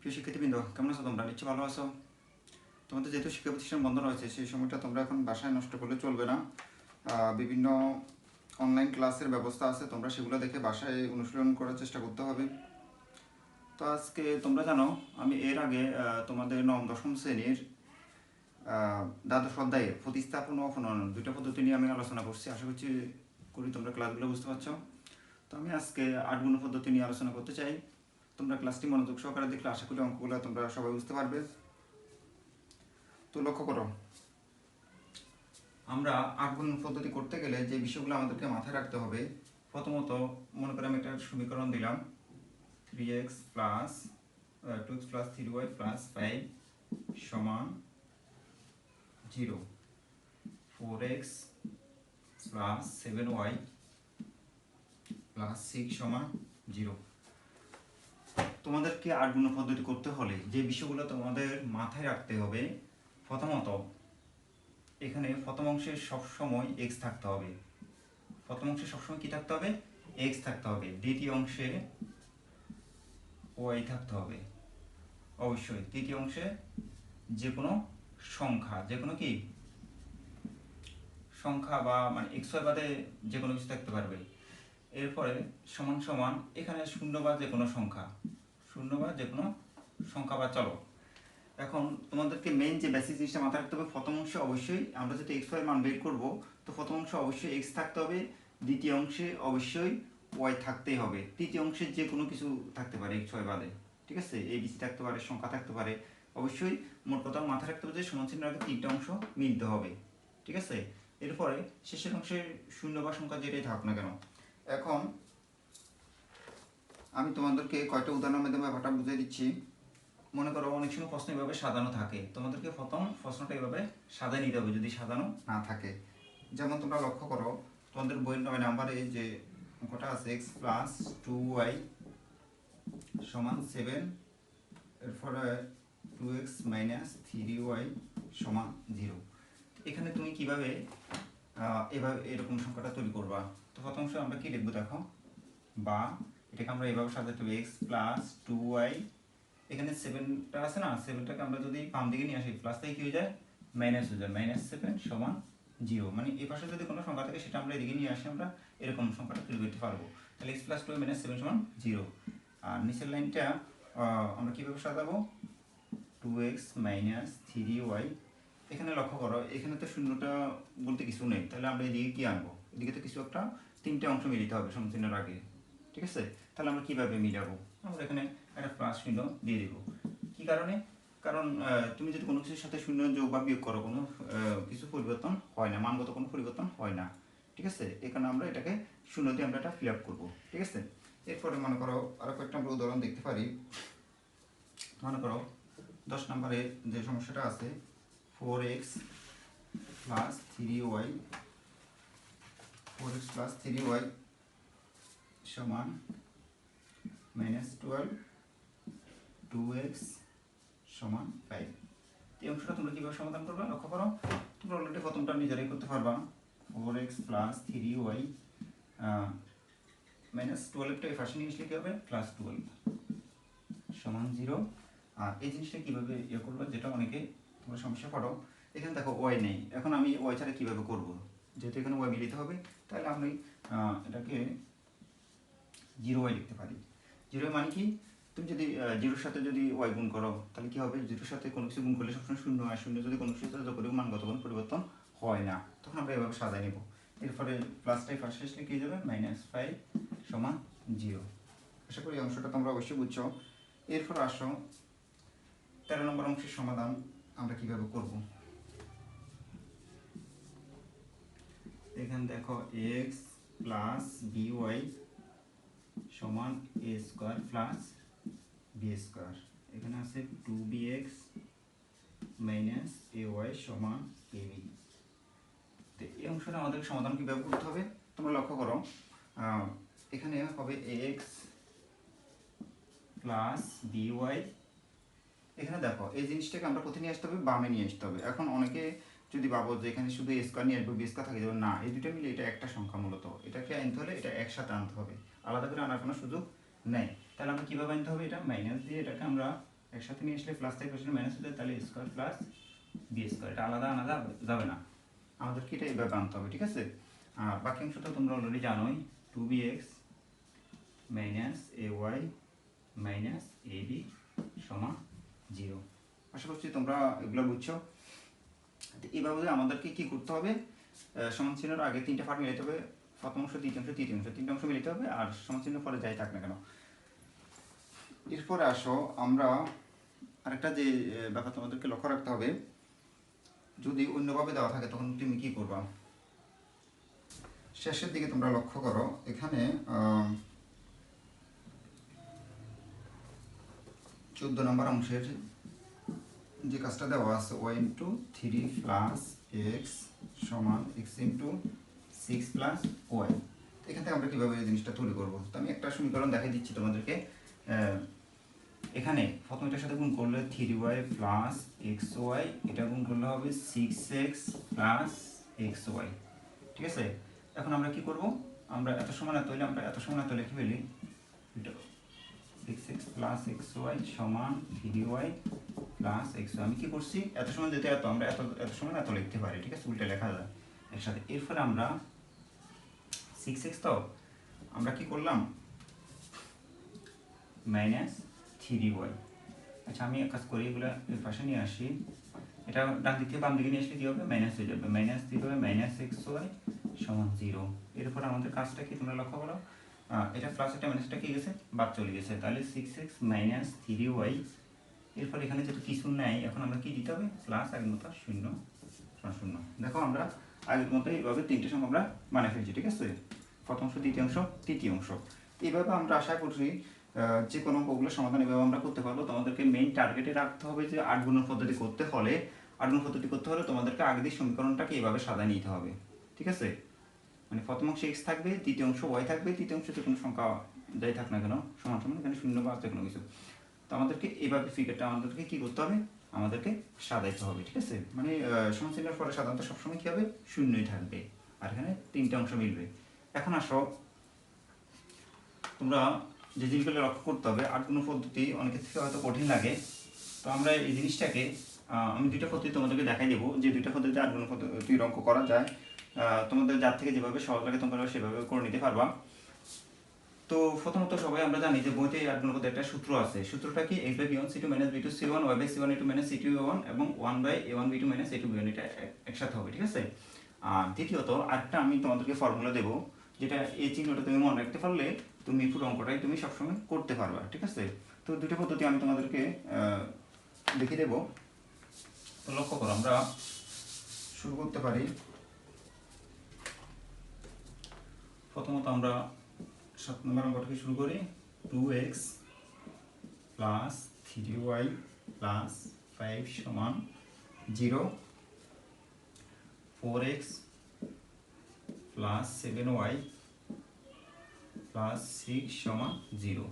প্রিয় শিক্ষার্থীবৃন্দ, কেমন আছো তোমরা? নিশ্চয়ই ভালো আছো। তোমাদের যেহেতু শিক্ষা প্রতিষ্ঠান বন্ধ রয়েছে, সেই সময়টা তোমরা এখন বাসায় নষ্ট করলে চলবে না। বিভিন্ন অনলাইন ক্লাসের ব্যবস্থা আছে, তোমরা সেগুলো দেখে বাসায় অনুশীলন করার চেষ্টা করতে হবে। তো আজকে তোমরা জানো, আমি এর আগে তোমাদের নবম দশম শ্রেণীর দ্বাদশ অধ্যায়ে প্রতিস্থাপন ও অপনয়ন দুইটা পদ্ধতি নিয়ে আমি আলোচনা করছি। আশা করি তোমরা ক্লাসগুলো বুঝতে পারছো। তো আমি আজকে 8 গুণ পদ্ধতি নিয়ে আলোচনা করতে চাই। তোমরা ক্লাসটি মনোযোগ সহকারে দেখলে আশা করি অঙ্কগুলো তোমরা সবাই বুঝতে পারবে। তো লক্ষ্য করো, আমরা 8 গুণ পদ্ধতি করতে গেলে যে বিষয়গুলো আমাদেরকে মাথায় রাখতে হবে, প্রথমত মনে করে আমি একটা সমীকরণ দিলাম 3x plus 2x plus 3y plus 5 সমান 0, 4x প্লাস 7y প্লাস 6 সমান 0। তোমাদেরকে 8 গুণ পদ্ধতি করতে হলে যে বিষয়গুলো তোমাদের মাথায় রাখতে হবে, প্রথমত এখানে প্রথম অংশে সবসময় x থাকতে হবে। প্রথম অংশে সবসময় কি থাকতে হবে? x থাকতে হবে। দ্বিতীয় অংশে y থাকতে হবে অবশ্যই। তৃতীয় অংশে যে কোনো সংখ্যা, যে কোনো কি সংখ্যা বা মানে x y বাদে যে কোনো কিছু থাকতে পারবে। এরপরে সমান সমান এখানে শূন্য বা যে কোনো সংখ্যা, শূন্য বা যে কোনো সংখ্যা বা চলো। এখন তোমাদেরকে মেইন যে বেসিক জিনিসটা মাথায় রাখতে হবে, প্রথম অংশে অবশ্যই আমরা যদি x y মান বের করব, তো প্রথম অংশে অবশ্যই x থাকতে হবে, দ্বিতীয় অংশে অবশ্যই y থাকতেই হবে, তৃতীয় অংশে যে কোনো কিছু থাকতে পারে x y বাদে, ঠিক আছে? a b c থাকতে পারে, সংখ্যা থাকতে পারে। অবশ্যই মোট কথা মাথায় রাখতে হবে যে সমান চিহ্নের আগে তিনটা অংশ মিলতে হবে, ঠিক আছে? এরপরে শেষের অংশে শূন্য বা সংখ্যা যেটাই থাকুক না কেন। এখন আমি তোমাদেরকে কয়টা উদাহরণের মাধ্যমে ব্যাপারটা বুঝিয়ে দিচ্ছি। মনে করো অনেক সময় প্রশ্ন এভাবে সাজানো থাকে, তোমাদেরকে প্রথম প্রশ্নটা এভাবে সাজায় নিতে হবে যদি সাজানো না থাকে। যেমন তোমরা লক্ষ্য করো, তোমাদের বইয়ের 9 নাম্বারে যে অঙ্কটা আছে x প্লাস 2y সমান 7, এরপরে 2x মাইনাস 3y সমান 0। এখানে তুমি কিভাবে এভাবে এরকম সংখ্যাটা তৈরি করবা? তো প্রথম অংশে আমরা কি লিখবো দেখো, বা এটাকে আমরা এভাবে সাজাতে হবে x প্লাস 2y, এখানে 7টা আছে না, 7টাকে আমরা যদি বাম দিকে নিয়ে আসি প্লাস থেকে কি হয়ে যায়, মাইনাস হয়ে যায়, -7 সমান 0। মানে এই পাশে যদি কোনো সংখ্যা থাকে সেটা আমরা এদিকে নিয়ে আসি, আমরা এরকম সংখ্যাটা তৈরি করতে পারবো। তাহলে x প্লাস 2 মাইনাস 7 সমান 0। আর নিচের লাইনটা আমরা কীভাবে সাজাবো, 2x মাইনাস 3y। এখানে লক্ষ্য করো, এখানে তো শূন্যটা বলতে কিছু নেই, তাহলে আমরা এদিকে কি আনবো? এদিকে তো কিছু একটা তিনটে অংশ মিলিতে হবে সমচিহ্নের আগে, ঠিক আছে? তাহলে আমরা কিভাবে মিলাবো? আমরা এখানে একটা প্লাস চিহ্ন দিয়ে দেবো। কি কারণে? কারণ তুমি যদি কোনো কিছুর সাথে শূন্য যোগ বা বিয়োগ করো, কোনো কিছু পরিবর্তন হয় না, মানগত কোনো পরিবর্তন হয় না, ঠিক আছে? এই কারণে আমরা এটাকে শূন্য দিয়ে আমরা এটা ফিল আপ করবো, ঠিক আছে? এরপরে মনে করো আরও কয়েকটা আমরা উদাহরণ দেখতে পারি। মনে করো 10 নম্বরে যে সমস্যাটা আছে, 4x plus 3y, 4x plus 3y সমান -12, 2x সমান 5। এই অংশটা তোমরা কীভাবে সমাধান করবে লক্ষ্য করো, তোমরা অলরেডি প্রথমটা নিজেরাই করতে পারবা। 4x প্লাস 3y -12টা এই পাশে নিয়ে আসলে কী হবে, +12 সমান 0। আর এই জিনিসটা কীভাবে ইয়ে করবো, যেটা অনেকে তোমরা সমস্যা পড়ো, এখানে দেখো ওয়াই নেই। এখন আমি ওয়াই ছাড়া কীভাবে করবো? যেহেতু এখানে ওয়াই মিলিতে হবে, তাহলে আমি এটাকে 0y লিখতে পারি। 0 মানে কি, তুমি যদি 0-র সাথে যদি ওয়াই গুণ করো তাহলে কি হবে, 0-র সাথে কোনো কিছু গুণ করলে সবসময় শূন্য হয়, শূন্য যদি কোনো কিছু সাথে যোগ করি মানগত কোনো পরিবর্তন হয় না, তখন আমরা এভাবে সাজাই নেব। এরপরে প্লাসটাই ফার্স্ট আসলে কি যাবে, -5 সমান 0। আশা করি এই অংশটা তোমরা অবশ্যই বুঝছো। এরপর আসো 13 নম্বর অংশের সমাধান আমরা কিভাবে করব। এখানে দেখো x প্লাস by সমান a square plus b square, এখানে আছে 2bx মাইনাস ay সমান ab। তো এই অংশটা আমাদের সমাধান কিভাবে করতে হবে তোমরা লক্ষ্য করো, এখানে হবে ax প্লাস by। এখানে দেখো এই জিনিসটাকে আমরা কোথায় নিয়ে আসতে হবে, বামে নিয়ে আসতে হবে। এখন অনেকে যদি ভাবো যে এখানে শুধু a স্কোয়ার নিয়ে আসবো, b স্কোয়ার থাকে যাবে, না, এই দুটো মিলে এটা একটা সংখ্যা, মূলত এটাকে আনতে হলে এটা একসাথে আনতে হবে, আলাদা করে আনার কোনো সুযোগ নেই। তাহলে আমরা কীভাবে আনতে হবে, এটা মাইনাস দিয়ে এটাকে আমরা একসাথে নিয়ে আসলে প্লাস থেকে পাশে মাইনাস হয়ে যায়, তাহলে স্কোয়ার প্লাস বি স্কোয়ার, এটা আলাদা আলাদা যাবে না, আমাদেরকে এটা এইভাবে আনতে হবে, ঠিক আছে। আর বাকি অংশটা তোমরা অলরেডি জানোই, 2bx minus ay minus ab সমান 0। আশা করছি তোমরা এগুলো বুঝছো। এইভাবে আমাদেরকে কি করতে হবে, সমান চিহ্নের আগে তিনটা পার্ট মিলাতে হবে, প্রথম অংশ দ্বিতীয় অংশ তৃতীয় অংশ, তিনটা অংশ মিলাতে হবে, আর সমান চিহ্ন পরে যাই থাক না কেন। এরপরে আসো আমরা আরেকটা যে ব্যাপার তোমাদেরকে লক্ষ্য রাখতে হবে, যদি অন্যভাবে দেওয়া থাকে তখন তুমি কি করবা। শেষের দিকে তোমরা লক্ষ্য করো, এখানে 14 নম্বর অংশের যে কাজটা দেওয়া আছে, y ইন্টু 3 প্লাস এক্স সমান এক্স ইন্টু 6 প্লাস ওয়াই। এখান থেকে আমরা কীভাবে এই জিনিসটা তৈরি করবো, তো আমি একটা সমীকরণ দেখাই দিচ্ছি তোমাদেরকে। এখানে প্রথম এটার সাথে গুণ করলে 3y প্লাস এক্স ওয়াই, এটা গুণ করলে হবে 6x প্লাস এক্স ওয়াই, ঠিক আছে। এখন আমরা কি করব, আমরা এত সমান এত হইলে, আমরা এত সমান এত লিখে ফেলি, 6x প্লাস এক্স ওয়াই সমান 3y প্লাস এক্স ওয়াই। আমি কি করছি, এত সমান যেতে এত, আমরা এত সমান এত লিখতে পারি, ঠিক আছে, উল্টে লেখা যায় একসাথে। এরপরে আমরা 6x, তো আমরা কি করলাম মাইনাস 3y। আচ্ছা আমি এক কাজ করি, এগুলো এর পাশে নিয়ে আসি, এটা ডান দিক থেকে বাম দিকে নিয়ে আসলে কি হবে, মাইনাস হয়ে যাবে, minus 3y minus x Y সমান 0। এরপর আমাদের কাজটা কি তোমরা লক্ষ্য করো, এটা প্লাস একটা মাইনাসটা কি গেছে, বাদ চলে গেছে, তাহলে 6x মাইনাস 3y। এরপর এখানে যেটা কিছু নাই, এখন আমরা কি দিতে হবে, প্লাস আগের মতো 0 0। দেখো আমরা আগের মতো এইভাবে তিনটে সংখ্যা আমরা বানিয়ে ফেলছি, ঠিক আছে, প্রথম অংশ দ্বিতীয় অংশ তৃতীয় অংশ। তো এইভাবে আমরা আশা করছি যে কোনো অঙ্কগুলো সমাধান এভাবে আমরা করতে পারবো। তোমাদেরকে মেইন টার্গেটে রাখতে হবে যে 8 গুণন পদ্ধতি করতে হলে, 8 গুণ পদ্ধতি করতে হলে তোমাদেরকে আগে দিয়ে সমীকরণটাকে এইভাবে সাজায় নিতে হবে, ঠিক আছে। মানে প্রথম অংশ x থাকবে, দ্বিতীয় অংশ y থাকবে, তৃতীয় অংশে যে কোনো সংখ্যা যাই থাক না কেন সমান সমান, এখানে শূন্য বা যে কোনো কিছু। তো আমাদেরকে এইভাবে ফিগারটা আমাদেরকে কি করতে হবে, আমাদেরকে সাজাইতে হবে, ঠিক আছে। মানে সমান চিহ্নের পরে সাধারণত সবসময় কি হবে, শূন্যই থাকবে, আর এখানে তিনটে অংশ মিলবে। এখন আসো তোমরা যে জিনিসগুলো লক্ষ্য করতে হবে, 8 গুণ পদ্ধতি অনেকের থেকে হয়তো কঠিন লাগে, তো আমরা এই জিনিসটাকে আমি দুইটা পদ্ধতি তোমাদেরকে দেখাই দেবো, যে দুইটা পদ্ধতিতে 8 গুণ পদ্ধতির অঙ্ক করা যায়। তোমাদের যার থেকে যেভাবে সহজ লাগে তোমরা সেভাবে করে নিতে পারবা। তো প্রথমত সবাই আমরা জানি যে বইতে 8 গুণ পদ্ধতির একটা সূত্র আছে, সূত্রটা কি, x by b1 c2 minus b2 c1 y by c1 a2 minus c2 a1 এবং 1 by a1 b2 minus a2 b1, এটা একসাথে হবে, ঠিক আছে। আর দ্বিতীয়ত আরেকটা আমি তোমাদেরকে ফর্মুলা দেবো, যেটা এই চিহ্নটা তুমি মনে রাখতে পারলে তুমি পুরো অঙ্কটাই তুমি সবসময় করতে পারবা, ঠিক আছে। তো দুটো পদ্ধতি আমি তোমাদেরকে দেখিয়ে দেবো। তো লক্ষ্য করো, আমরা শুরু করতে পারি। প্রথমত আমরা 7 নম্বর অঙ্কটাকে শুরু করি, 2x প্লাস 3y প্লাস 5 সমান 0, 4x প্লাস 7y প্লাস 6 সমান 0।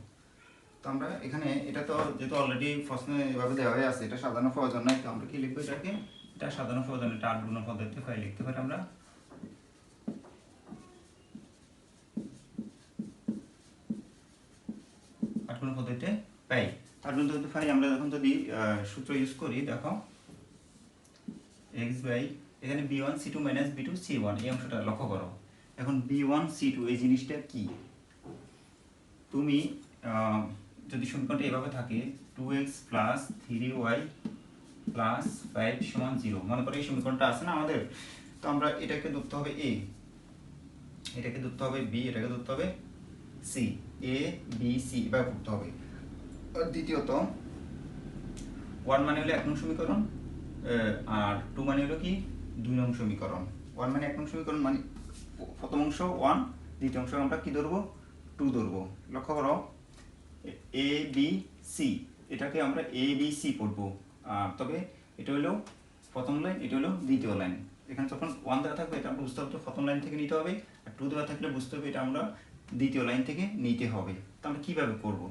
তো আমরা এখানে এটা তো যেহেতু অলরেডি প্রশ্নে এভাবে দেওয়া হয়ে আছে, এটা সাধারণ প্রয়োজন নাই, তো আমরা কি লিখবো এটাকে, এটা সাধারণ প্রয়োজন, এটা 8 গুণ পদ্ধতিতে ফাইল লিখতে পারি আমরা। পদ্ধতিতে পাই, 8 গুণ পদ্ধতিতে পাই আমরা। যখন যদি সূত্র ইউজ করি, দেখো x বাই এখানে b1 c2 minus b2 c1, এই অংশটা লক্ষ্য করো। এখন b1 c2 এই জিনিসটা কি, তুমি যদি সমীকরণটা এভাবে থাকে 2x প্লাস 3y প্লাস 5 সমান 0, মনে করো এই সমীকরণটা আছে না আমাদের, তো আমরা এটাকে ধরতে হবে a, এটাকে ধরতে হবে b, এটাকে ধরতে হবে c, a b c এভাবে করতে হবে। আর দ্বিতীয়ত 1 মানে হলো 1 নং সমীকরণ, আর 2 মানে হলো কি 2 নং সমীকরণ। 1 মানে 1 নং সমীকরণ, মানে প্রথম অংশ 1, দ্বিতীয় অংশ আমরা কি ধরবো, 2 ধরবো। লক্ষ্য করো এ বি সি, এটাকে আমরা এ বি সি পড়বো, তবে এটা হলো প্রথম লাইন, এটা হলো দ্বিতীয় লাইন। এখানে যখন 1 দেওয়া থাকবে এটা আমরা বুঝতে হবে প্রথম লাইন থেকে নিতে হবে, আর 2 দেওয়া থাকলে বুঝতে হবে এটা আমরা দ্বিতীয় লাইন থেকে নিতে হবে। তো আমরা কীভাবে করবো,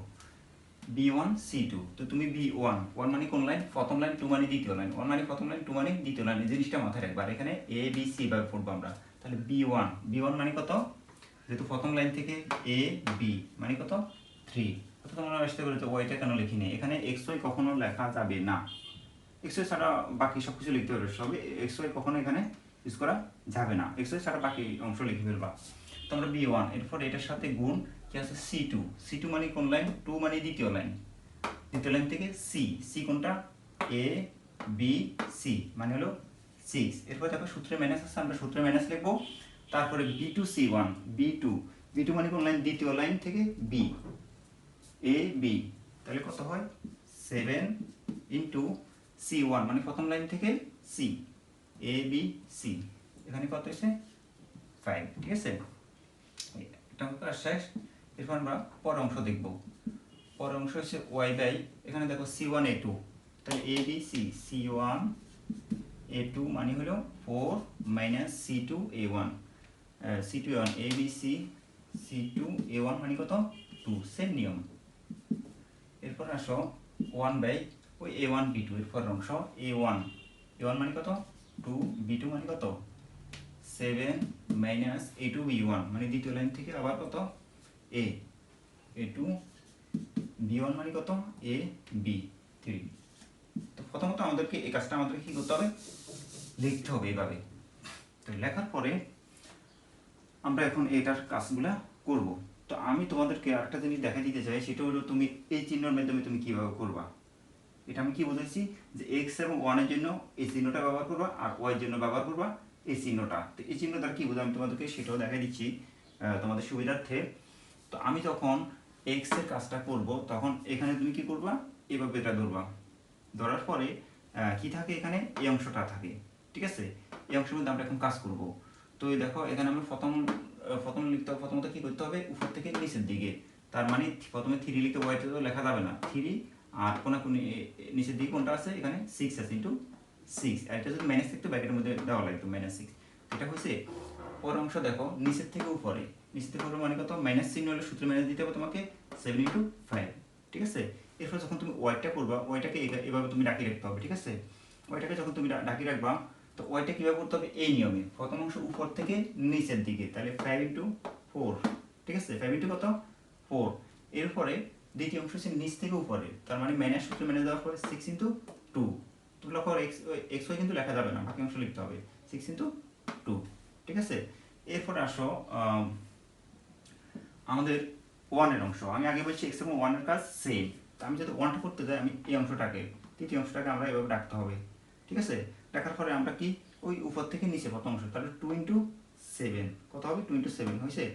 b1 c2, তো তুমি b1, 1 মানে কোন লাইন, প্রথম লাইন, 2 মানে দ্বিতীয় লাইন, 1 মানে প্রথম লাইন, 2 মানে দ্বিতীয় লাইন, এই জিনিসটা মাথায় রাখবা। আর এখানে a b c ভাবে পড়বো আমরা। তাহলে b1 মানে কত, যেহেতু প্রথম লাইন থেকে a b মানে কত 3, অর্থাৎ তোমরা আসতে পারো যে ওয়াইটা কেন লিখিনি, এখানে এক্স ওয়াই কখনো লেখা যাবে না। এক্স ওয়াই ছাড়া বাকি সব কিছু লিখতে পারবে, সবই এক্স ওয়াই কখনো এখানে ইউজ করা যাবে না, এক্স ওয়াই ছাড়া বাকি অংশ লিখে ফেলবা। তোমরা বি1 এরপর এটার সাথে গুণ কি আছে সি2, সি2 মানে কোন লাইন, 2 মানে দ্বিতীয় লাইন, দ্বিতীয় লাইন থেকে সি, সি কোনটা এ বি সি মানে হলো 6। এরপর দেখো সূত্রে মাইনাস আছে, আমরা সূত্রে মাইনাস লিখবো। তারপরে B2C1, B2 মানে কোন লাইন, দ্বিতীয় লাইন থেকে বি এ বি, তাহলে কত হয় 7 ইন্টু C1 মানে প্রথম লাইন থেকে সি এ বি সি, এখানে কত হয়েছে 5। ঠিক আছে, এটা কাজ শেষ। এরপর আমরা পরের অংশ দেখব। পরের অংশ হচ্ছে ওয়াই বাই, এখানে দেখো C1A2, তাহলে এ বি সি, C1A2 মানে হলো 4 minus C2A1, C2A1 A B C, C2A1 মানে কত 2, সেম নিয়ম। এরপর আসো 1 বাই ওই A1 B2 এর পরের অংশ A1 মানে কত 2, B2 মানে কত 7 মাইনাস A2 B1 মানে দ্বিতীয় লাইন থেকে আবার কত A2 B1 মানে কত A B3। তো প্রথমত আমাদেরকে এই কাজটা আমাদেরকে কি করতে হবে, লিখতে হবে এইভাবে। তো লেখার পরে আমরা এখন এটার কাজগুলা করব। তো আমি তোমাদেরকে আরেকটা জিনিস দেখা দিতে চাই, সেটা হলো তুমি এই চিহ্নের মাধ্যমে তুমি কিভাবে করবা। এটা আমি কি বুঝাইছি যে এক্স এবং ওয়ানের জন্য এই চিহ্নটা ব্যবহার করবা, আর ওয়াই এর জন্য ব্যবহার করবা এই চিহ্নটা। তো এই চিহ্ন দ্বারা কি বোঝা আমি তোমাদেরকে সেটাও দেখাই দিচ্ছি তোমাদের সুবিধার্থে। তো আমি যখন এক্স এর কাজটা করব তখন এখানে তুমি কি করবা, এভাবে এটা ধরবা, ধরার পরে কি থাকে এখানে এই অংশটা থাকে। ঠিক আছে, এই অংশের মধ্যে আমরা এখন কাজ করব। তো এই দেখো এখানে আমরা প্রথম লিখতে হবে, প্রথমত কি করতে হবে উপর থেকে নিচের দিকে, তার মানে প্রথমে 3 লিখে ওয়াইতে তো লেখা যাবে না, 3 আর কোনাকুনি নিচের দিকে কোনটা আছে এখানে 6 আছে ইন্টু 6, আর এটা যদি মাইনাস থাকতো ব্র্যাকেটের মধ্যে দেওয়া লাগতো -6। এটা হচ্ছে পরের অংশ। দেখো নিচের থেকে উপরে, নিচের থেকে উপরে মানে কত মাইনাস চিহ্ন হলে সূত্রে মাইনাস দিতে হবে তোমাকে 7 ইন্টু 5। ঠিক আছে, এরপর যখন তুমি ওয়াইটা করবা ওয়াইটাকে এভাবে তুমি ডাকি রাখতে হবে। ঠিক আছে, ওয়াইটাকে যখন তুমি ডাকি রাখবা তো ওয়াইটা কীভাবে করতে হবে এই নিয়মে, প্রথম অংশ উপর থেকে নিচের দিকে, তাহলে 5 ইন্টু 4। ঠিক আছে, 5 ইন্টু কত 4। এরপরে দ্বিতীয় অংশ হচ্ছে নিচ থেকে উপরে, তার মানে মাইনাস সূত্রে মাইনাস দেওয়ার পরে 6 ইন্টু 2। তুমি লক্ষ্য করো এক্স ওয়াই কিন্তু লেখা যাবে না, বাকি অংশ লিখতে হবে 6 ইন্টু 2। ঠিক আছে, এরপরে আসো আমাদের ওয়ানের অংশ। আমি আগে বলছি এক্স এবং ওয়ানের কাজ সেম, তো আমি যদি ওয়ানটা করতে যাই আমি এই অংশটাকে, তৃতীয় অংশটাকে আমরা এভাবে ডাকতে হবে। ঠিক আছে, ডাকার পরে আমরা কি ওই উপর থেকে নিচে প্রথম অংশ, তাহলে 2 ইন্টু 7 কত হবে 2 ইন্টু 7 হয়েছে।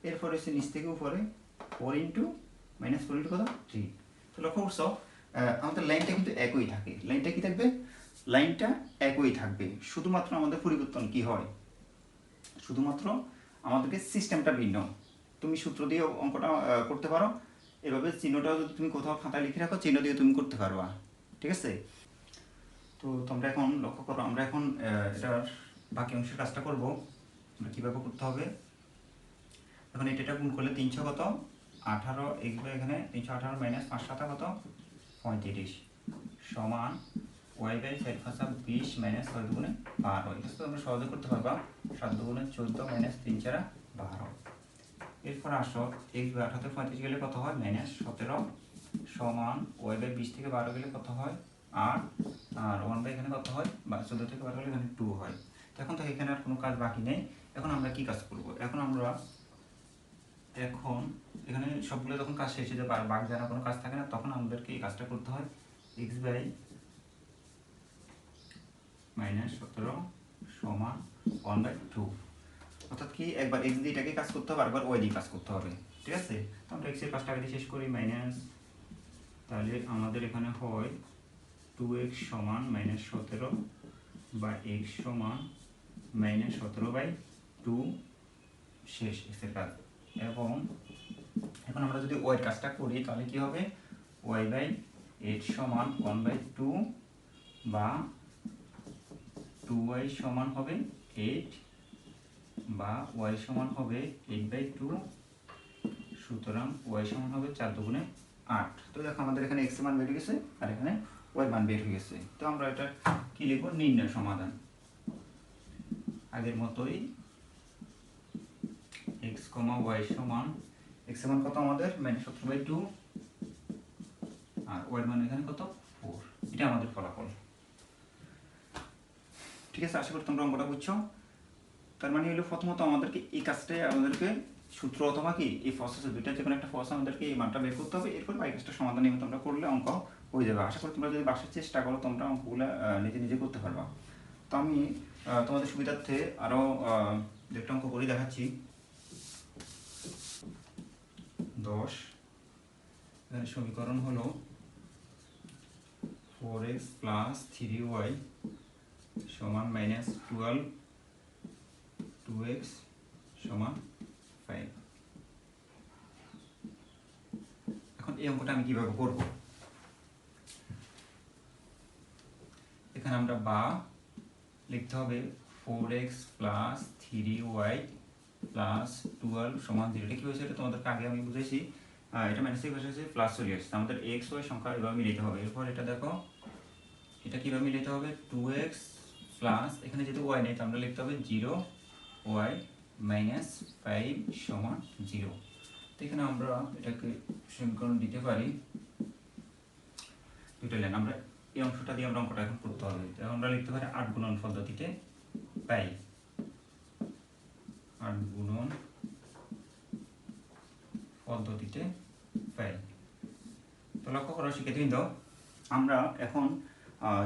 এরপরে হচ্ছে নিচ থেকে উপরে 4 ইন্টু -4 ইন্টু কত 3। তো লক্ষ্য করছো আমাদের লাইনটা কিন্তু একই থাকে, লাইনটা কি থাকবে, লাইনটা একই থাকবে, শুধুমাত্র আমাদের পরিবর্তন কি হয়, শুধুমাত্র আমাদেরকে সিস্টেমটা ভিন্ন। তুমি সূত্র দিয়ে অঙ্কটা করতে পারো, এভাবে চিহ্নটাও যদি তুমি কোথাও খাতায় লিখে রাখো চিহ্ন দিয়ে তুমি করতে পারবা। ঠিক আছে, তো তোমরা এখন লক্ষ্য করো আমরা এখন এটার বাকি অংশের কাজটা করব। আমরা কীভাবে করতে হবে, এখন এটা গুণ করলে 300 কত 18, এগুলো এখানে 318 মাইনাস 5 7 কত 35 সমান ওয়াই বাই 4 5 20 মাইনাস 6 দুগুণে 12। এটা তো তোমরা সহজে করতে পারবা, 7 দুগুণে 14 মাইনাস 3 4 12। এরপর আসো x বাই 18 থেকে 35 গেলে কত হয় -17 সমান ওয়াই বাই 20 থেকে 12 গেলে কত হয় 8, আর 1 বাই এখানে কত হয় 14 থেকে 12 গেলে এখানে 2 হয়। তো এখন তো এখানে আর কোনো কাজ বাকি নেই, এখন আমরা কি কাজ করব, এখন এখানে সবগুলো যখন কাজ শেষ হয়ে যায় বাকি যারা কোনো কাজ থাকে না তখন আমাদেরকে এই কাজটা করতে হয় x বাই -17 সমান 1/2। অর্থাৎ কি একবার x দিয়ে এটাকে কাজ করতে হবে, আরেকবার y দিয়ে কাজ করতে হবে। ঠিক আছে, তো আমরা x এর কাজটা আগে শেষ করি মাইনাস, তাহলে আমাদের এখানে হয় 2x সমান -17 বা x সমান -17/2 শেষ x এর কাজ। এবং এখন আমরা যদি y এর কাজটা করি তাহলে কি হবে y বাই 8 সমান 1/2 বা 2y সমান হবে 8 বা y সমান হবে 8/2। সুতরাং y সমান হবে 4 দুগুণে 8। তো দেখো আমাদের এখানে x এর মান বের হয়ে গেছে আর এখানে y এর মান বের হয়ে গেছে। তো আমরা এটা কি লিখব, নির্ণয় সমাধান। আগের মতোই x, y সমান x এর মান কত আমাদের -17/2 ওয়াই মান এখানে কত 4, এটা আমাদের ফলাফল। ঠিক আছে, আশা করি তোমরা অঙ্কটা বুঝছো। তার মানে হলো প্রথমত আমাদেরকে এই কাজটাই আমাদেরকে সূত্র অথবা কি এই প্রসেসের দুইটা যে কোনো একটা প্রসেস আমাদেরকে এই মানটা বের করতে হবে, এরপর বাকি কাজটা সমাধান নিয়মিত আমরা করলে অঙ্ক হয়ে যাবে। আশা করি তোমরা যদি বাসার চেষ্টা করো তোমরা অঙ্কগুলো নিজে নিজে করতে পারবা। তো আমি তোমাদের সুবিধার্থে আরও একটা অঙ্ক করে দেখাচ্ছি। 10, এখানে সমীকরণ হলো 4x প্লাস 3y সমান মাইনাস 12, 2x সমান 5। এখন এই অঙ্কটা আমি কিভাবে করব? এখানে আমরা বা লিখতে হবে 4x প্লাস 3y প্লাস 12 সমান 0। এটা কি হয়েছে এটা তোমাদেরকে আগে আমি বুঝেছি, এটা মাইনাস থেকে বসেছে প্লাস চলে আসছে, আমাদের x y সংখ্যা এভাবে মিলাতে হবে। এরপর এটা দেখো এটা কিভাবে মিলাতে হবে, 2x প্লাস এখানে যেহেতু y নেই তো আমরা লিখতে হবে 0y মাইনাস 5 সমান 0। তো এখানে আমরা এটাকে সমীকরণ দিতে পারি দুটো লাইন। আমরা এই অংশটা দিয়ে আমরা অঙ্কটা এখন করতে হবে। এখন আমরা লিখতে পারি 8 গুণন পদ্ধতিতে পাই, 8 গুণন পদ্ধতিতে পাই। তো লক্ষ্য করো শিক্ষার্থীবৃন্দ, আমরা এখন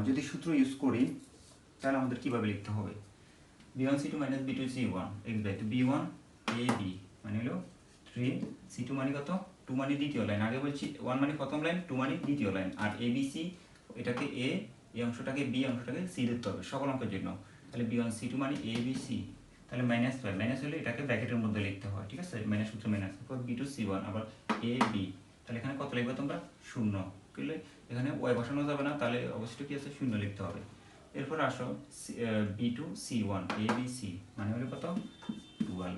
যদি সূত্র ইউজ করি তাহলে আমাদের কিভাবে লিখতে হবে, b1 c2 minus b2 c1 x by two b1 ab মানে হলো 3, c2 মানে কত 2 মানে দ্বিতীয় লাইন, আগে বলছি 1 মানে প্রথম লাইন, 2 মানে দ্বিতীয় লাইন, আর abc এটাকে a, এই অংশটাকে b, অংশটাকে c ধরতে হবে সকল অঙ্কের জন্য। তাহলে b1 c2 মানে abc, তাহলে মাইনাস 5, মাইনাস হলে এটাকে ব্র্যাকেটের মধ্যে লিখতে হয়, ঠিক আছে, মাইনাস সূত্র মাইনাস, তারপর b2 c1 আবার ab, তাহলে এখানে কত লিখবে তোমরা 0, বুঝলে এখানে y বসানো যাবে না, তাহলে অবশ্যই কি আছে 0 লিখতে হবে। এরপর আসো b2 c1 abc মানে হলো কত 12।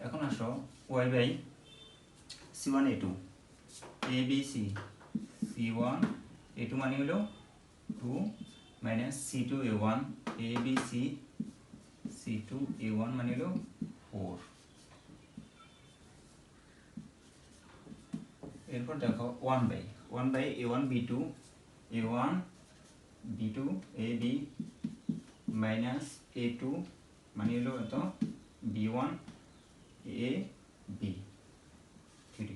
এখন আসো y by c1 a2 abc c1 a2 মানে হলো 2 minus c2 a1 abc c2 a1 মানে হলো 4। এরপর দেখো 1 by a1 b2 a1 b2 ab minus a2 মানে হলো এত b1 ab 3।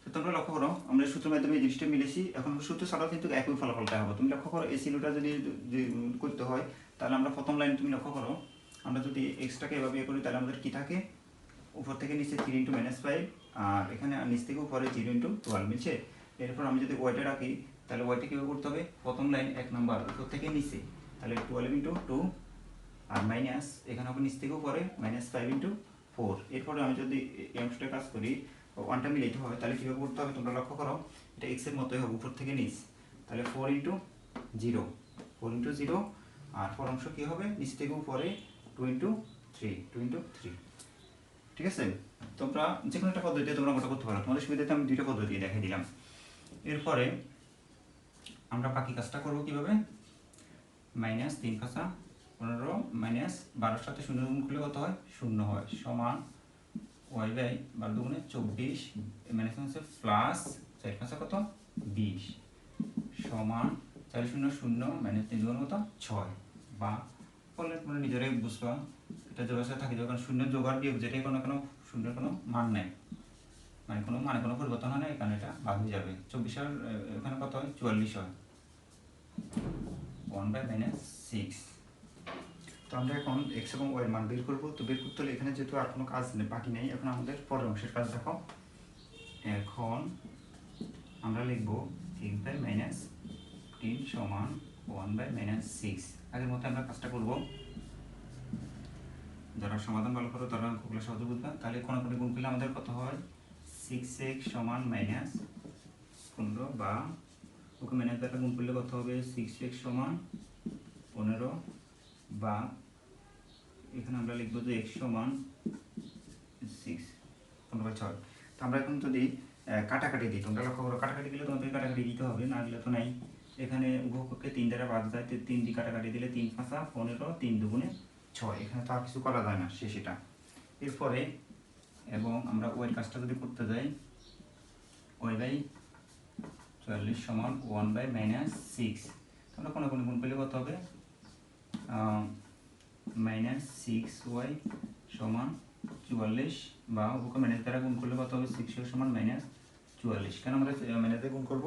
তো তোমরা লক্ষ্য করো আমরা সূত্রের মাধ্যমে এই জিনিসটা মিলেছি, এখন সূত্র ছাড়াও কিন্তু একই ফলাফলটা হবে। তুমি লক্ষ্য করো এই চিহ্নটা যদি করতে হয় তাহলে আমরা প্রথম লাইন তুমি লক্ষ্য করো, আমরা যদি এক্সটাকে এভাবে করি তাহলে আমাদের কি থাকে, উপর থেকে নিচে 3 × -5 আর এখানে নিচ থেকে উপরে 0 × 12 মিলছে। এরপর আমি যদি ওয়াইটা রাখি তাহলে ওয়াইটা কীভাবে করতে হবে, প্রথম লাইন 1 নম্বর উপর থেকে নিচে, তাহলে 12 × 2 আর মাইনাস এখানে হবে নিচ থেকে উপরে -5 × 4। এরপরে আমি যদি এই অংশটা কাজ করি ওয়ানটা মিলাইতে হবে তাহলে কীভাবে করতে হবে, তোমরা লক্ষ্য করো এটা এক্সের মতোই হবে উপর থেকে নিচ, তাহলে 4 × 0 4 × 0 আর 4 অংশ কী হবে নিচ থেকে উপরে 2 × 3 ঠিক আছে। তোমরা যে কোনো একটা পদ্ধতিতে তোমরা ওটা করতে পারো, তোমাদের সুবিধাতে আমি দুইটা পদ্ধতি দেখাই দিলাম। এরপরে আমরা বাকি কাজটা করবো কিভাবে, মাইনাস 3 × 15 মাইনাস 12 সাথে 0 গুণ করলে কত হয় 0 হয় সমান y বাই 12 গুণে 24 মাইনাস হচ্ছে প্লাস 4 × কত 20 সমান 4 0 0 মাইনাস 3 গুণ কত 6, বা বললে তোমরা নিজেরাই বুঝবা এটা যোগাযোগ থাকে যখন শূন্যের যোগ আর বিয়োগ যেটাই কোনো শূন্যের কোনো মান নেই, মানে কোনো পরিবর্তন হয় না, এখানে এটা বাদ হয়ে যাবে। 24 আর এখানে কত হয় 44 হয় 1 বাই -6। তো আমরা এখন x এবং y এর মান বের করবো। তো বের করতে হলে এখানে যেহেতু আর কোনো কাজ বাকি নেই, এখন আমাদের পরের অংশের কাজ দেখো। এখন আমরা লিখব 3 বাই -3 সমান 1 বাই -6। আগের মতো আমরা কাজটা করব, যারা সমাধান ভালো করো তারা অঙ্কগুলো সহজে বুঝবে। তাহলে কোনো গুণ করলে আমাদের কত হয় 6x সমান -15, বা ওকে মাইনাস দ্বারা গুণ করলে কত হবে 6x সমান 15, বা এখানে আমরা লিখবো যে x সমান 6 15/6। তো আমরা এখন যদি কাটাকাটি দিই, তোমরা লক্ষ্য করো কাটাকাটি দিলে তোমাদের কাটাকাটি দিতে হবে, না দিলে তো নাই। এখানে উভয়পক্ষে 3 দ্বারা বাদ যায়, 3 দিয়ে কাটাকাটি দিলে 3 × 5 = 15, 3 × 2 = 6। এখানে তো আর কিছু করা যায় না, সেটা। এরপরে এবং আমরা ওয়ের কাজটা যদি করতে যাই y বাই 44 সমান 1/-6। আমরা কোনো কোনো গুণ করলে কত হবে -6y সমান 44, বা উভয়কে মাইনাস দ্বারা গুণ করলে কত হবে 6y সমান -44। কেন আমরা মাইনাস দিয়ে গুণ করব?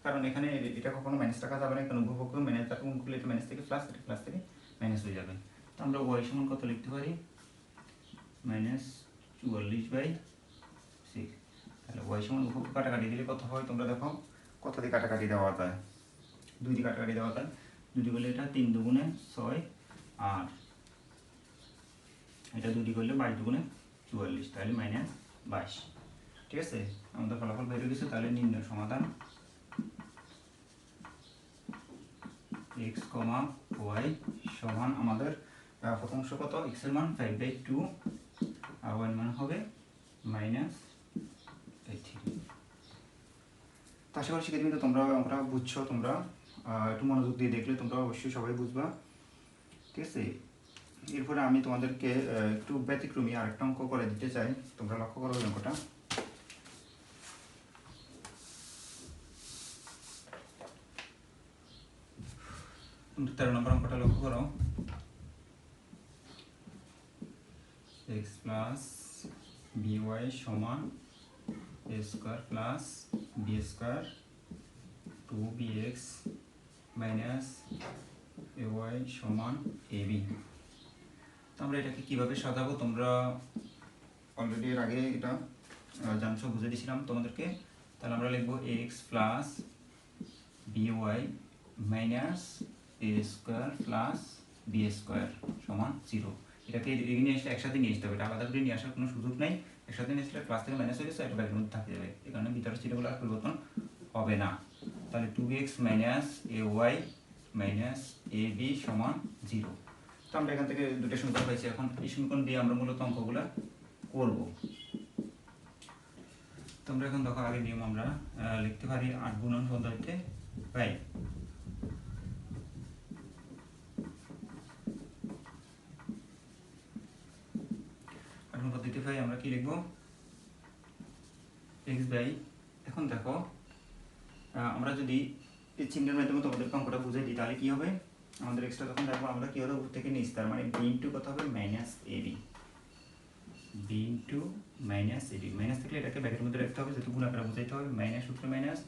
কারণ এখানে এটা কখনো মাইনাস রাখা যাবে না, কারণ উভয়কে মাইনাস দ্বারা গুণ করলে এটা মাইনাস থেকে প্লাস, এটা প্লাস থেকে মাইনাস হয়ে যাবে। তো আমরা y সমান কত লিখতে পারি -44/6। তাহলে y সমান উভয়কে কাটাকাটি দিলে কত হয় তোমরা দেখো, কত দিয়ে কাটাকাটি দেওয়া যায়, 2 দিয়ে কাটাকাটি দেওয়া যায়, 2 দিয়ে করলে এটা 3 দুগুণে 6, আর এটা 2 দিয়ে করলে 22 দুগুণে 44, তাহলে -22। ঠিক আছে, আমাদের ফলাফল বের হয়ে গেছে। তাহলে নির্ণয় সমাধান x, y সমান আমাদের প্রথম অংশ কত, x এর মান 5/2 আর y এর মান হবে -3। তো আশা করি শিক্ষার্থী তোমরা অঙ্কটা বুঝছো, তোমরা একটু মনোযোগ দিয়ে দেখলে তোমরা অবশ্যই সবাই বুঝবা। ঠিক আছে, এরপরে আমি তোমাদেরকে একটু ব্যতিক্রমী আরেকটা অঙ্ক করে দিতে চাই, তোমরা লক্ষ্য করো ওই অঙ্কটা। তোমরা 13 নম্বর অঙ্কটা লক্ষ্য করো। x প্লাস by সমান a square plus b square 2bx minus ay সমান ab। তো আমরা এটাকে কিভাবে সাজাবো তোমরা অলরেডি এর আগে এটা জানছো, বুঝে দিয়েছিলাম তোমাদেরকে। তাহলে আমরা লিখবো x plus by minus a square plus b square সমান 0। এটাকে নিয়ে আসলে একসাথে নিয়ে আসতে হবে, এটা আলাদা করে নিয়ে আসার কোনো সুযোগ নাই। একসাথে নিয়ে আসলে প্লাস থেকে মাইনাস হয়ে গেছে, এটা ব্র্যাকেটের মধ্যে থাকতে যাবে, এই কারণে ভিতরের চিহ্নগুলো আর পরিবর্তন হবে না। তাহলে 2x minus ay minus ab সমান 0। তো আমরা এখান থেকে দুটো সমীকরণ পাইছি, এখন এই সমীকরণ দিয়ে আমরা মূলত অঙ্কগুলো করব। তো আমরা এখন দেখো আগের নিয়ম আমরা লিখতে পারি 8 গুণন পদ্ধতিতে পাই। পদ্ধতি পাই আমরা কি লিখব, x বাই, এখন দেখো আমরা যদি এই চিহ্নের মাধ্যমে তোমাদেরকে অঙ্কটা বুঝিয়ে দিই তাহলে কি হবে, আমাদের এক্সট্রা তখন দেখো আমরা কি হবে উপর থেকে নিচ, তার মানে b ইনটু কত হবে -ab, b into -ab, minus থাকলে এটাকে ব্র্যাকেটের মধ্যে রাখতে হবে, যেহেতু গুণ আকারে বোঝাইতে হবে, মাইনাস সূত্র মাইনাস।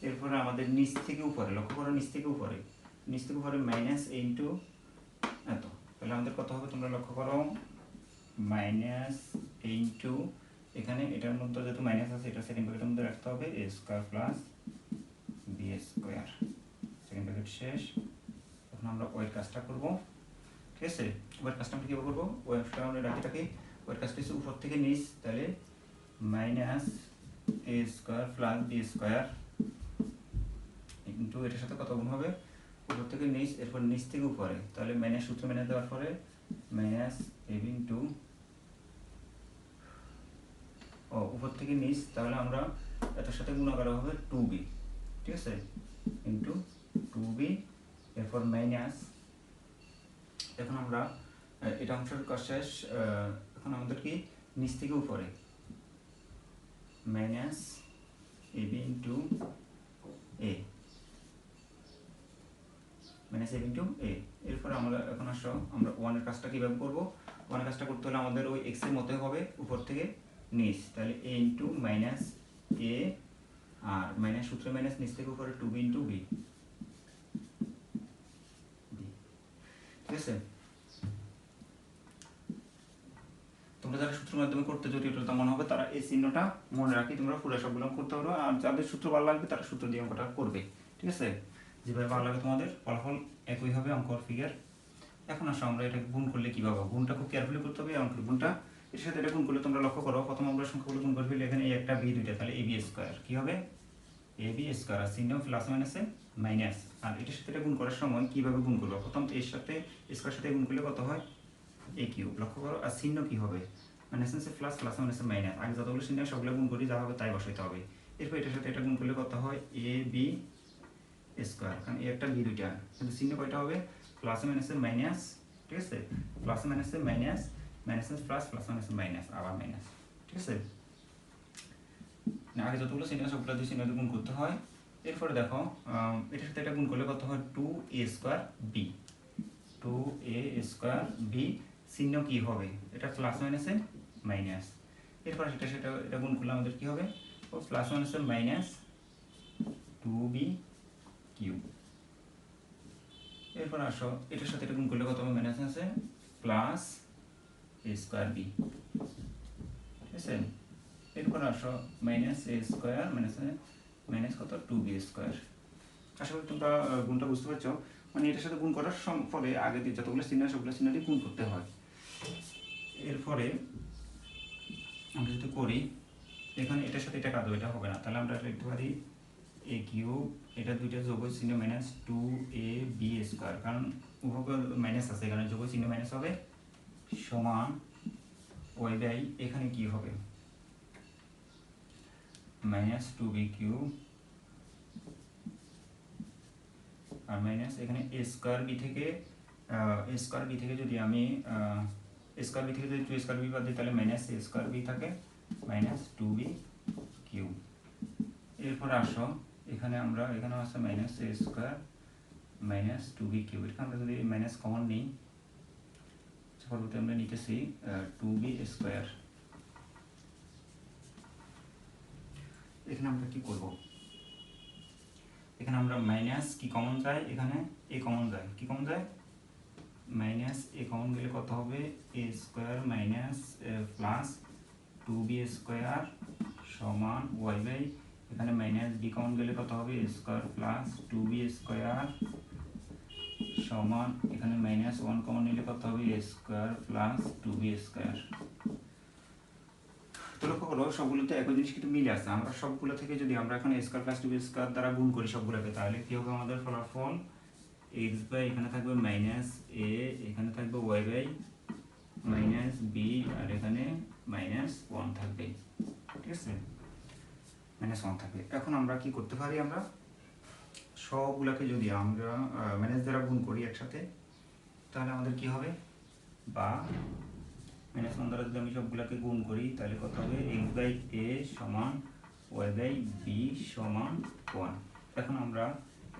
এরপরে আমাদের নিচ থেকে উপরে, লক্ষ্য করো নিচ থেকে উপরে, নিচ থেকে উপরে মাইনাস a ইনটু এত, তাহলে আমাদের কত হবে তোমরা লক্ষ্য করো মাইনাস a ইনটু, এখানে এটার মধ্যে যেহেতু মাইনাস আছে এটা সেকেন্ড ব্র্যাকেটের মধ্যে রাখতে হবে a square plus b square, second bracket শেষ। এখন আমরা ওই কাজটা করব। ঠিক আছে, ওই কাজটা আমরা কিভাবে করব, ওই অংশটা আমরা রাখিটাকে ওই কাজটা হচ্ছে উপর থেকে নিচ, তাহলে minus a square plus b square into এটার সাথে কত গুণ হবে উপর থেকে নিচ, এরপর নিচ থেকে উপরে, তাহলে মাইনাস সূত্র মাইনাস দেওয়ার পরে মাইনাস ab ইনটু উপর থেকে নিচ, তাহলে আমরা এটার সাথে গুণ করা হবে 2b। ঠিক আছে, ইনটু 2b, এরপর মাইনাস, এখন আমরা এটা অংশের কাজ শেষ। এখন আমাদের কি নিচ থেকে উপরে minus ab into a, minus ab into a। এরপর আমরা এখন আসো আমরা 1 এর কাজটা কিভাবে করব, 1 এর কাজটা করতে হলে আমাদের ওই x এর মতই হবে উপর থেকে নিচ, তাহলে a ইনটু মাইনাস a, আর মাইনাস সূত্র মাইনাস নিচ থেকে উপরে 2b ইনটু b। ঠিক আছে, তোমরা যারা সূত্রের মাধ্যমে করতে জটিলতা মনে হবে তারা এই চিহ্নটা মনে রাখি, তোমরা পুরো সবগুলো করতে পারো, আর যাদের সূত্র ভালো লাগবে তারা সূত্র দিয়ে অঙ্কটা করবে। ঠিক আছে, যেভাবে ভালো লাগে তোমাদের ফলাফল একই হবে অঙ্কর ফিগার। এখন আসো আমরা এটা গুণ করলে কিভাবে, গুণটা খুব কেয়ারফুলি করতে হবে, অঙ্কের গুণটা এর সাথে এটা গুণ করলে তোমরা লক্ষ্য করো, প্রথম আমরা সংখ্যাগুলো গুণ করে ফেলি, এখানে একটা b দুইটা, তাহলে ab স্কয়ার কি হবে ab স্কয়ার, আর চিহ্ন প্লাস মাইনাসে মাইনাস, আর এটার সাথে এটা গুণ করার সময় কিভাবে গুণ করব, প্রথম এর সাথে স্কয়ার সাথে গুণ করলে কত হয় a কিউব, লক্ষ্য করো, আর চিহ্ন কি হবে মাইনাস আছে প্লাস, প্লাস মাইনাসে মাইনাস, আগে যতগুলো চিহ্ন সবগুলো গুণ করি যা হবে তাই বসাইতে হবে। এরপর এটার সাথে এটা গুণ করলে কত হয় ab স্কয়ার, কারণ এই একটা b দুইটা, কিন্তু চিহ্ন কয়টা হবে প্লাস মাইনাসে মাইনাস। ঠিক আছে, প্লাস মাইনাসে মাইনাস, মাইনাস প্লাস, প্লাস মাইনাসে মাইনাস, আবার মাইনাস। ঠিক আছে, আগে যতগুলো চিহ্ন সবগুলো দুই চিহ্ন গুণ করতে হয়, এরপরে দেখো এটার সাথে এটা গুণ করলে কত হয় 2a² b, 2a² b, চিহ্ন কি হবে, এটা প্লাস মাইনাসে মাইনাস। এরপরে এটা গুণ করলে আমাদের কি হবে, ও প্লাস মাইনাসে মাইনাস 2b³। এরপর আসো এটার সাথে এটা গুণ করলে কত হবে, মাইনাস আছে প্লাস a²b, ঠিক আছে। এরপর আসো মাইনাস a² মাইনাস কত 2b²। আশা করি তোমরা গুণটা বুঝতে পারছো, মানে এটার সাথে গুণ করার ফলে আগে দিয়ে যতগুলো চিহ্ন সবগুলো চিহ্ন দিয়ে গুণ করতে হয়। এরপরে আমরা যদি করি এখানে এটার সাথে এটা কাটবে, এটা হবে না, তাহলে আমরা লিখতে পারি a³, এটা দুইটা যোগ চিহ্ন মাইনাস 2ab², কারণ উভয় মাইনাস আছে এখানে যোগ চিহ্ন মাইনাস হবে, সমান y/, এখানে কি হবে মাইনাস 2b³ আর মাইনাস এখানে a²b থেকে যদি আমি a²b থেকে যদি 2a²b বাদ দিই তাহলে মাইনাস a²b থাকে মাইনাস 2b³। এরপর আসো এখানে আছে মাইনাস a² মাইনাস 2b³, এখানে আমরা যদি মাইনাস কমন নিই পরবর্তী আমরা নিতেছি 2b²। এখানে আমরা কি করব, এখানে আমরা মাইনাস কি কমন যায়, এখানে a কমন যায়, কি কমন যায় মাইনাস a কমন গেলে কত হবে a² মাইনাস প্লাস 2b² সমান y/, এখানে মাইনাস b কমন গেলে কত হবে a² প্লাস 2b² সমান, এখানে মাইনাস 1 কমন নিলে কত হবে a² প্লাস 2b²। তো লক্ষ্য করো সবগুলোতে একই জিনিস কিন্তু মিলে আছে, আমরা সবগুলো থেকে যদি আমরা এখন a² প্লাস 2b² দ্বারা গুণ করি সবগুলোকে, তাহলে কি হবে আমাদের ফলাফল x/, এখানে থাকবে মাইনাস a, এখানে থাকবে y/, মাইনাস b, আর এখানে মাইনাস 1 থাকবে, ঠিক আছে, মাইনাস 1 থাকবে। এখন আমরা কি করতে পারি, আমরা সবগুলোকে যদি আমরা মাইনাস দ্বারা গুণ করি একসাথে তাহলে আমাদের কি হবে, বা মাইনাস 1 দ্বারা যদি আমি সবগুলোকে গুণ করি তাহলে কত হবে x/a সমান y/b সমান 1। এখন আমরা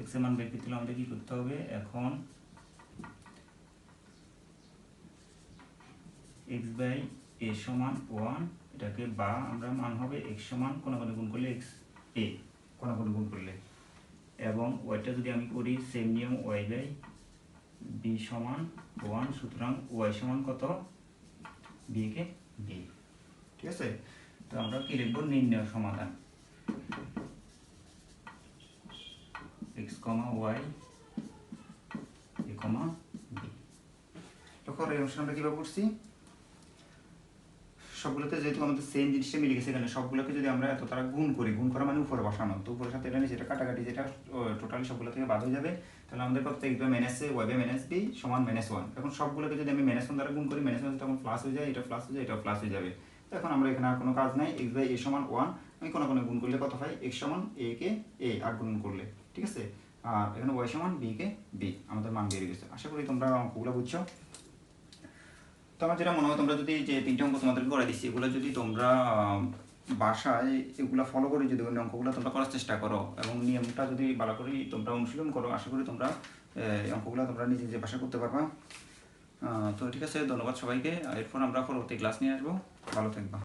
x এর মান বের করতে হলে আমাদের কি করতে হবে, এখন x/a সমান 1, এটাকে বা আমরা মান হবে x সমান কোন গুণ করলে x/a কোন গুণ করলে, এবং ওয়াইটা যদি আমি করি সেম নিয়ম y/b সমান 1, সুতরাং y সমান কত b কে b, ঠিক আছে। তো আমরা কি লিখব, নির্ণয় সমাধান x, y, a, b। লক্ষ্য করো এই অংশটা আমরা কিভাবে করছি, সবগুলোতে যেহেতু আমাদের সেম জিনিসটা মিলে গেছে, এখানে সবগুলোকে যদি আমরা এত তারা গুণ করি, গুণ করা মানে উপরে বসানো, তো উপরের সাথে এটা নিচে এটা কাটাকাটি, যেটা টোটালি সবগুলো থেকে বাদ হয়ে যাবে, তাহলে আমাদের কত x/a minus a y/b minus b সমান -1। এখন সবগুলোকে যদি আমি -1 দ্বারা গুণ করি, -1 তখন প্লাস হয়ে যায়, এটা প্লাস হয়ে যায়, এটা প্লাস হয়ে যাবে। তো এখন আমরা এখানে আর কোনো কাজ নাই, x/a সমান 1, আমি কোনো গুণ করলে কত পাই, x সমান a কে a আর গুণ করলে, ঠিক আছে, আর এখানে y সমান b কে b, আমাদের মান বেরিয়ে গেছে। আশা করি তোমরা অঙ্কগুলো বুঝছো। তো আমার যেটা মনে হয় তোমরা যদি যে 3টা অঙ্ক তোমাদেরকে করে দিচ্ছি এগুলো যদি তোমরা বাসায় এগুলো ফলো করে যদি ওই অঙ্কগুলো তোমরা করার চেষ্টা করো এবং নিয়মটা যদি ভালো করে তোমরা অনুশীলন করো, আশা করি তোমরা অঙ্কগুলো তোমরা নিজে নিজে বাসা করতে পারবা। তো ঠিক আছে, ধন্যবাদ সবাইকে। এরপর আমরা পরবর্তী ক্লাস নিয়ে আসবো, ভালো থাকবা।